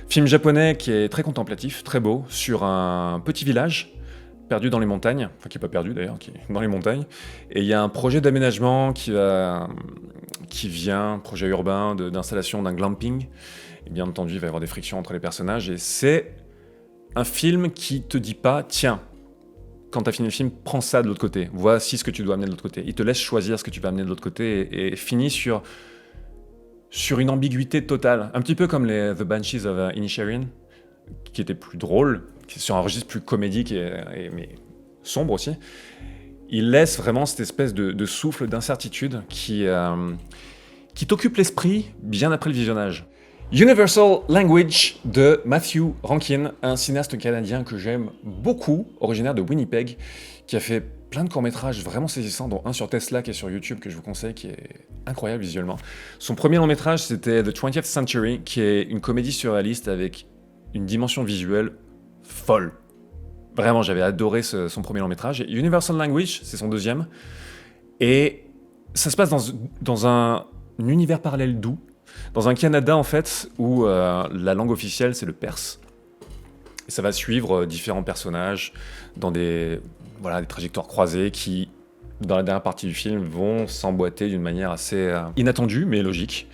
Film japonais qui est très contemplatif, très beau, sur un petit village perdu dans les montagnes, enfin qui n'est pas perdu d'ailleurs, qui est dans les montagnes. Et il y a un projet d'aménagement qui vient, projet urbain d'installation d'un glamping. Et bien entendu, il va y avoir des frictions entre les personnages. Et c'est un film qui te dit pas, tiens, quand t'as fini le film, prends ça de l'autre côté. Voici ce que tu dois amener de l'autre côté. Il te laisse choisir ce que tu vas amener de l'autre côté et finit sur une ambiguïté totale. Un petit peu comme les The Banshees of Inisherin, qui était plus drôle, qui est sur un registre plus comédique mais sombre aussi. Il laisse vraiment cette espèce de souffle d'incertitude qui t'occupe l'esprit bien après le visionnage. Universal Language de Matthew Rankin, un cinéaste canadien que j'aime beaucoup, originaire de Winnipeg, qui a fait plein de courts-métrages vraiment saisissants, dont un sur Tesla qui est sur YouTube, que je vous conseille, qui est incroyable visuellement. Son premier long-métrage, c'était The 20th Century, qui est une comédie surréaliste avec une dimension visuelle folle. Vraiment, j'avais adoré son premier long-métrage. Et Universal Language, c'est son deuxième. Et ça se passe dans un univers parallèle doux. Dans un Canada, en fait, où la langue officielle, c'est le perse. Et ça va suivre différents personnages dans des trajectoires croisées qui, dans la dernière partie du film, vont s'emboîter d'une manière assez inattendue, mais logique.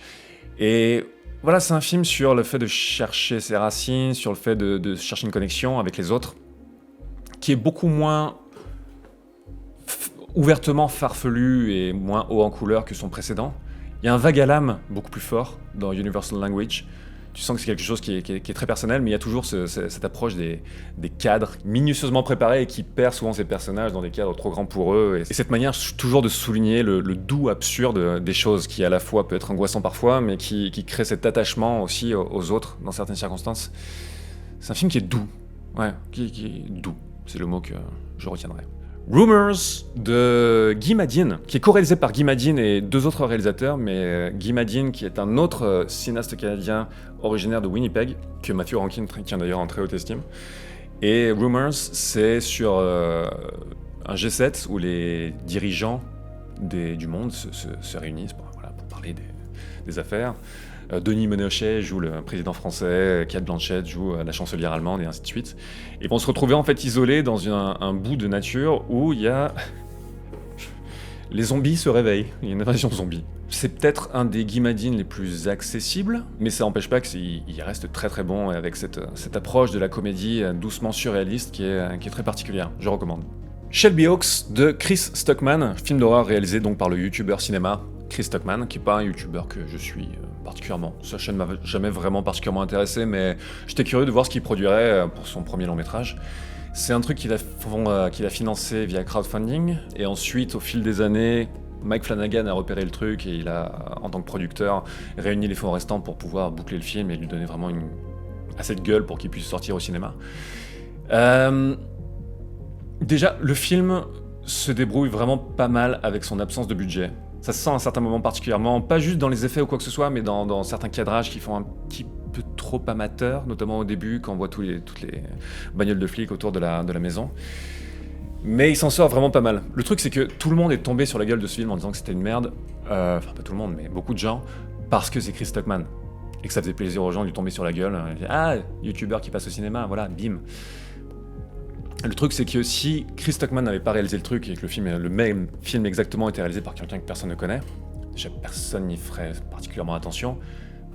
Et voilà, c'est un film sur le fait de chercher ses racines, sur le fait de chercher une connexion avec les autres, qui est beaucoup moins ouvertement farfelu et moins haut en couleur que son précédent. Il y a un vague à l'âme beaucoup plus fort dans Universal Language. Tu sens que c'est quelque chose qui est très personnel, mais il y a toujours cette approche des cadres minutieusement préparés et qui perd souvent ces personnages dans des cadres trop grands pour eux. Et cette manière toujours de souligner le doux absurde des choses, qui à la fois peut être angoissant parfois, mais qui crée cet attachement aussi aux autres dans certaines circonstances. C'est un film qui est doux. Ouais, qui est doux. C'est le mot que je retiendrai. Rumors de Guy Maddin, qui est co-réalisé par Guy Maddin et deux autres réalisateurs, mais Guy Maddin, qui est un autre cinéaste canadien originaire de Winnipeg, que Matthew Rankin tient d'ailleurs en très haute estime. Et Rumors, c'est sur un G7 où les dirigeants du monde se réunissent pour parler des affaires. Denis Ménochet joue le président français, Cate Blanchett joue la chancelière allemande, et ainsi de suite. Et vont se retrouver en fait isolés dans un bout de nature où il y a... les zombies se réveillent, il y a une invasion zombie. C'est peut-être un des Guy Maddin les plus accessibles, mais ça n'empêche pas qu'il reste très très bon avec cette approche de la comédie doucement surréaliste qui est très particulière. Je recommande. Shelby Oaks de Chris Stockman, film d'horreur réalisé donc par le youtubeur cinéma Chris Stockman, qui n'est pas un youtubeur que je suis particulièrement. Sa chaîne m'a jamais vraiment particulièrement intéressé, mais j'étais curieux de voir ce qu'il produirait pour son premier long métrage. C'est un truc qu'il a financé via crowdfunding, et ensuite, au fil des années, Mike Flanagan a repéré le truc, et il a, en tant que producteur, réuni les fonds restants pour pouvoir boucler le film et lui donner vraiment assez de gueule pour qu'il puisse sortir au cinéma. Déjà, le film se débrouille vraiment pas mal avec son absence de budget. Ça se sent à un certain moment particulièrement, pas juste dans les effets ou quoi que ce soit, mais dans certains cadrages qui font un petit peu trop amateurs, notamment au début quand on voit toutes les bagnoles de flics autour de la maison. Mais il s'en sort vraiment pas mal. Le truc, c'est que tout le monde est tombé sur la gueule de ce film en disant que c'était une merde. Enfin, pas tout le monde, mais beaucoup de gens, parce que c'est Chris Stockman. Et que ça faisait plaisir aux gens de lui tomber sur la gueule. Ah, youtubeur qui passe au cinéma, voilà, bim. Le truc, c'est que si Chris Stockman n'avait pas réalisé le truc et que le même film exactement était réalisé par quelqu'un que personne ne connaît, déjà personne n'y ferait particulièrement attention,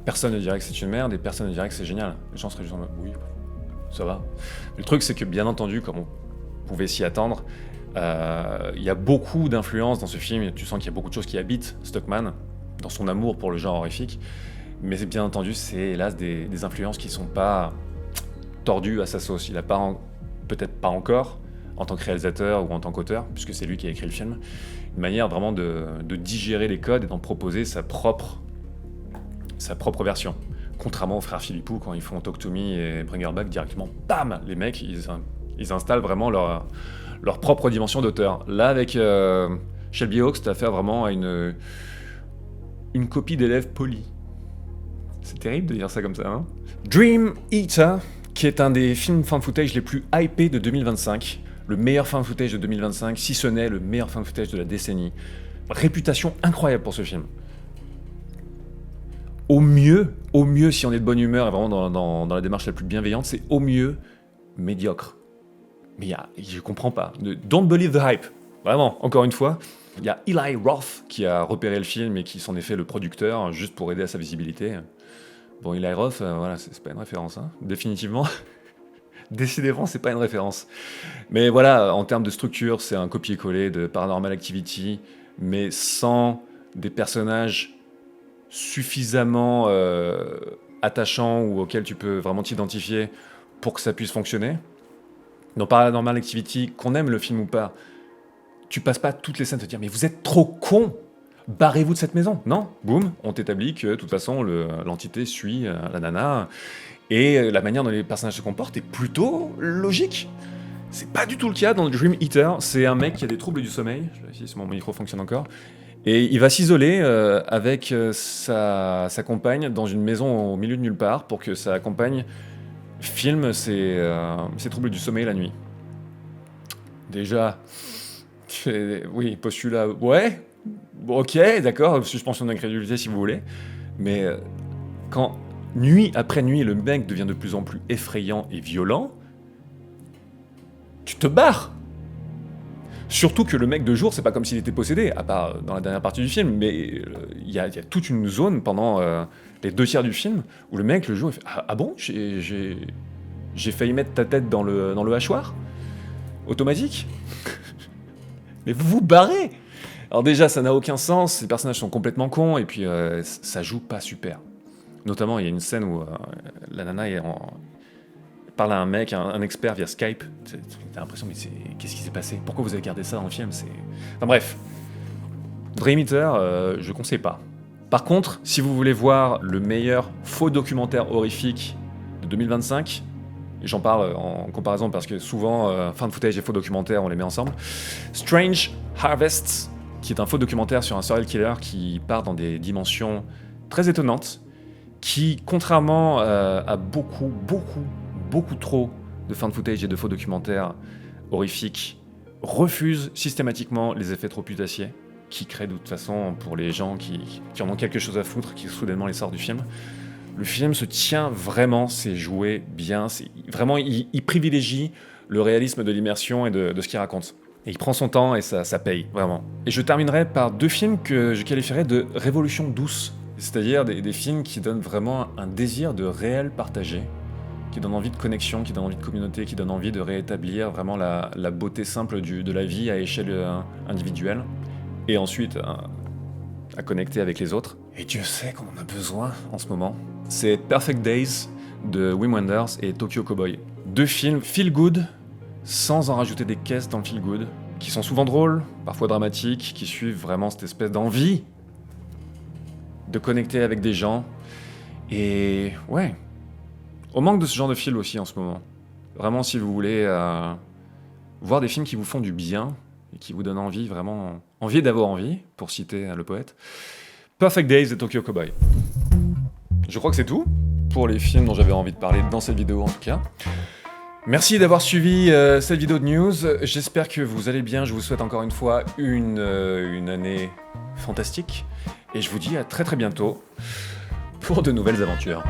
personne ne dirait que c'est une merde et personne ne dirait que c'est génial. Les gens seraient juste en mode oui, ça va. Le truc, c'est que bien entendu, comme on pouvait s'y attendre, il y a beaucoup d'influences dans ce film. Tu sens qu'il y a beaucoup de choses qui habitent Stockman dans son amour pour le genre horrifique, mais bien entendu, c'est hélas des influences qui sont pas tordues à sa sauce. Il a pas peut-être pas encore, en tant que réalisateur ou en tant qu'auteur, puisque c'est lui qui a écrit le film, une manière vraiment de digérer les codes et d'en proposer sa propre version. Contrairement aux frères Philippou, quand ils font Talk to Me et Bring Her Back, directement, bam, les mecs, ils installent vraiment leur propre dimension d'auteur. Là, avec Shelby Oaks, t'as affaire vraiment à une copie d'élève poli. C'est terrible de dire ça comme ça, hein. Dream Eater, qui est un des films found footage les plus hypés de 2025, le meilleur found footage de 2025, si ce n'est le meilleur found footage de la décennie. Réputation incroyable pour ce film. Au mieux, si on est de bonne humeur et vraiment dans la démarche la plus bienveillante, c'est au mieux médiocre. Mais je comprends pas. Don't believe the hype. Vraiment, encore une fois. Il y a Eli Roth qui a repéré le film et qui s'en est fait le producteur, juste pour aider à sa visibilité. Bon, Eli Roth, voilà, c'est pas une référence, hein, définitivement. Décidément, c'est pas une référence. Mais voilà, en termes de structure, c'est un copier-coller de Paranormal Activity, mais sans des personnages suffisamment attachants ou auxquels tu peux vraiment t'identifier pour que ça puisse fonctionner. Dans Paranormal Activity, qu'on aime le film ou pas, tu passes pas toutes les scènes à te dire « Mais vous êtes trop cons ! Barrez-vous de cette maison !» Non, boum, on t'établit que de toute façon l'entité suit la nana et la manière dont les personnages se comportent est plutôt logique. C'est pas du tout le cas dans Dream Eater. C'est un mec qui a des troubles du sommeil. Je vais vérifier si mon micro fonctionne encore. Et il va s'isoler avec sa compagne dans une maison au milieu de nulle part pour que sa compagne filme ses troubles du sommeil la nuit. Déjà, oui, postulat, ouais. Bon, ok, d'accord, suspension d'incrédulité si vous voulez. Mais quand nuit après nuit, le mec devient de plus en plus effrayant et violent, tu te barres. Surtout que le mec de jour, c'est pas comme s'il était possédé, à part dans la dernière partie du film, mais il y a toute une zone pendant les 2 tiers du film où le mec, le jour, il fait ah bon, j'ai failli mettre ta tête dans le hachoir automatique. Mais vous vous barrez. Alors déjà, ça n'a aucun sens, les personnages sont complètement cons, et puis ça joue pas super. Notamment, il y a une scène où la nana parle à un mec, un expert via Skype. T'as l'impression, mais qu'est-ce qui s'est passé? Pourquoi vous avez gardé ça dans le film? Enfin bref. Dream Eater, je conseille pas. Par contre, si vous voulez voir le meilleur faux documentaire horrifique de 2025, et j'en parle en comparaison parce que souvent, found footage et faux documentaires, on les met ensemble, Strange Harvest, qui est un faux documentaire sur un serial killer qui part dans des dimensions très étonnantes, qui, contrairement à beaucoup trop de found footage et de faux documentaires horrifiques, refuse systématiquement les effets trop putassiers, qui créent de toute façon pour les gens qui en ont quelque chose à foutre, qui soudainement les sortent du film. Le film se tient vraiment, c'est joué bien, vraiment il privilégie le réalisme de l'immersion et de ce qu'il raconte. Et il prend son temps et ça paye, vraiment. Et je terminerai par 2 films que je qualifierais de révolution douce, c'est-à-dire des films qui donnent vraiment un désir de réel partagé, qui donnent envie de connexion, qui donnent envie de communauté, qui donnent envie de rétablir vraiment la beauté simple de la vie à échelle individuelle, et ensuite à connecter avec les autres. Et Dieu sait qu'on en a besoin en ce moment. C'est Perfect Days de Wim Wenders et Tokyo Cowboy. 2 films feel good, sans en rajouter des caisses dans le feel good, qui sont souvent drôles, parfois dramatiques, qui suivent vraiment cette espèce d'envie de connecter avec des gens. Et ouais, on manque de ce genre de film aussi en ce moment. Vraiment, si vous voulez voir des films qui vous font du bien et qui vous donnent envie, vraiment envie d'avoir envie, pour citer le poète, Perfect Days de Tokyo Cowboy. Je crois que c'est tout pour les films dont j'avais envie de parler dans cette vidéo en tout cas. Merci d'avoir suivi cette vidéo de news. J'espère que vous allez bien. Je vous souhaite encore une fois une année fantastique. Et je vous dis à très bientôt pour de nouvelles aventures.